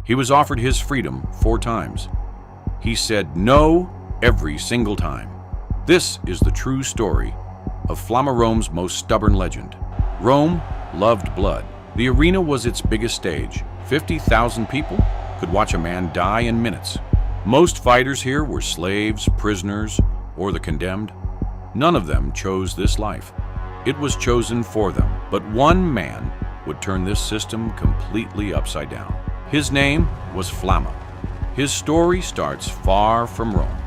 He was offered his freedom 4 times. He said no every single time. This is the true story of Flamma, Rome's most stubborn legend. Rome loved blood. The arena was its biggest stage. 50,000 people could watch a man die in minutes. Most fighters here were slaves, prisoners, or the condemned. None of them chose this life. It was chosen for them, but one man would turn this system completely upside down. His name was Flamma. His story starts far from Rome.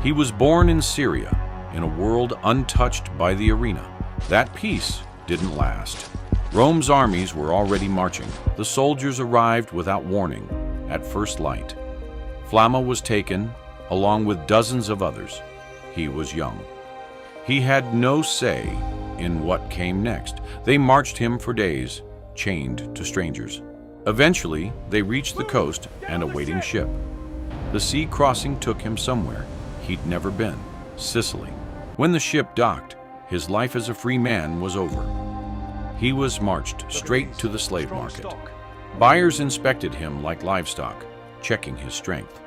He was born in Syria, in a world untouched by the arena. That peace didn't last. Rome's armies were already marching. The soldiers arrived without warning at first light. Flamma was taken, along with dozens of others. He was young. He had no say in what came next. They marched him for days, chained to strangers. Eventually, they reached the coast and a waiting ship. The sea crossing took him somewhere he'd never been, Sicily. When the ship docked, his life as a free man was over. He was marched straight to the slave market. Buyers inspected him like livestock, checking his strength.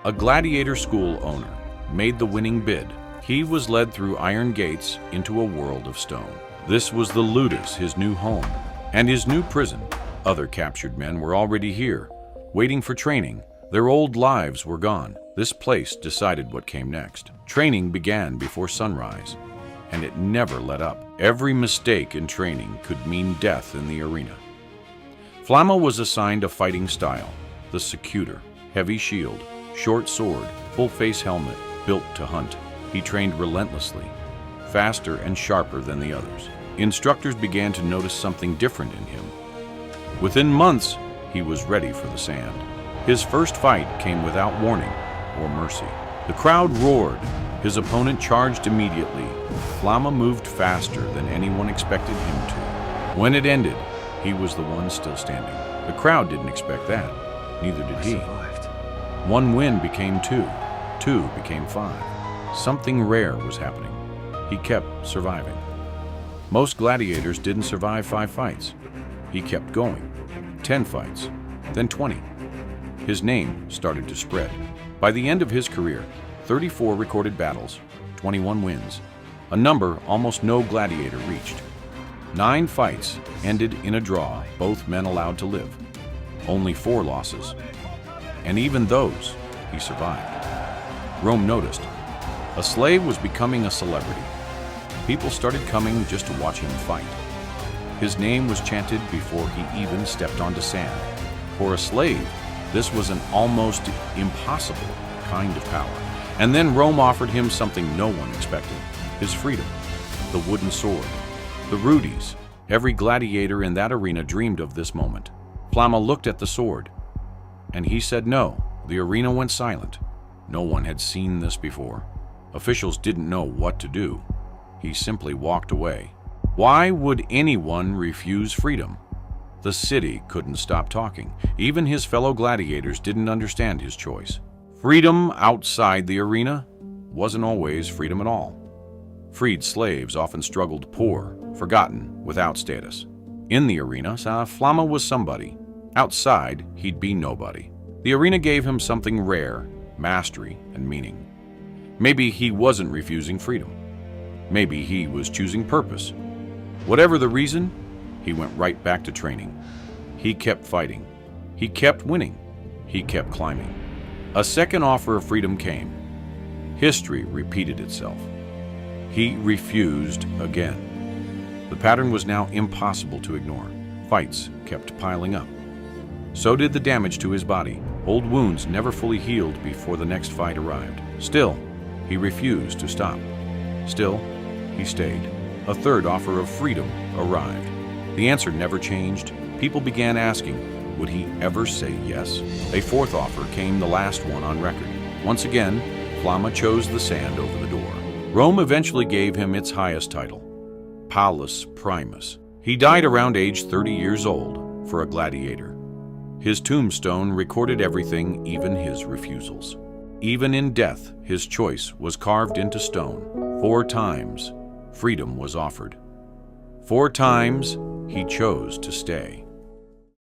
A gladiator school owner made the winning bid. He was led through iron gates into a world of stone. This was the rudis, his new home, and his new prison. Other captured men were already here, waiting for training. Their old lives were gone. This place decided what came next. Training began before sunrise, and it never let up. Every mistake in training could mean death in the arena. Flamma was assigned a fighting style, the secutor, heavy shield, short sword, full-face helmet, built to hunt. He trained relentlessly, faster and sharper than the others. Instructors began to notice something different in him. Within months, he was ready for the sand. His first fight came without warning or mercy. The crowd roared. His opponent charged immediately. Flamma moved faster than anyone expected him to. When it ended, he was the one still standing. The crowd didn't expect that. Neither did he. One win became 2. 2 became 5. Something rare was happening. He kept surviving. Most gladiators didn't survive 5 fights. He kept going. 10 fights, then 20. His name started to spread. By the end of his career, 34 recorded battles, 21 wins, a number almost no gladiator reached. 9 fights ended in a draw, both men allowed to live. Only 4 losses. And even those, he survived. Rome noticed. A slave was becoming a celebrity. People started coming just to watch him fight. His name was chanted before he even stepped onto sand. For a slave, this was an almost impossible kind of power. And then Rome offered him something no one expected, his freedom, the wooden sword, the rudis. Every gladiator in that arena dreamed of this moment. Flamma looked at the sword, and he said no. The arena went silent. No one had seen this before. Officials didn't know what to do. He simply walked away. Why would anyone refuse freedom? The city couldn't stop talking. Even his fellow gladiators didn't understand his choice. Freedom outside the arena wasn't always freedom at all. Freed slaves often struggled poor, forgotten, without status. In the arena, Flamma was somebody. Outside, he'd be nobody. The arena gave him something rare, mastery and meaning. Maybe he wasn't refusing freedom. Maybe he was choosing purpose. Whatever the reason, he went right back to training. He kept fighting. He kept winning. He kept climbing. A second offer of freedom came. History repeated itself. He refused again. The pattern was now impossible to ignore. Fights kept piling up. So did the damage to his body. Old wounds never fully healed before the next fight arrived. Still, he refused to stop. Still, he stayed. A third offer of freedom arrived. The answer never changed. People began asking, would he ever say yes? A fourth offer came, the last one on record. Once again, Flamma chose the sand over the door. Rome eventually gave him its highest title, Paulus Primus. He died around age 30 years old for a gladiator. His tombstone recorded everything, even his refusals. Even in death, his choice was carved into stone. 4 times, freedom was offered. 4 times, he chose to stay.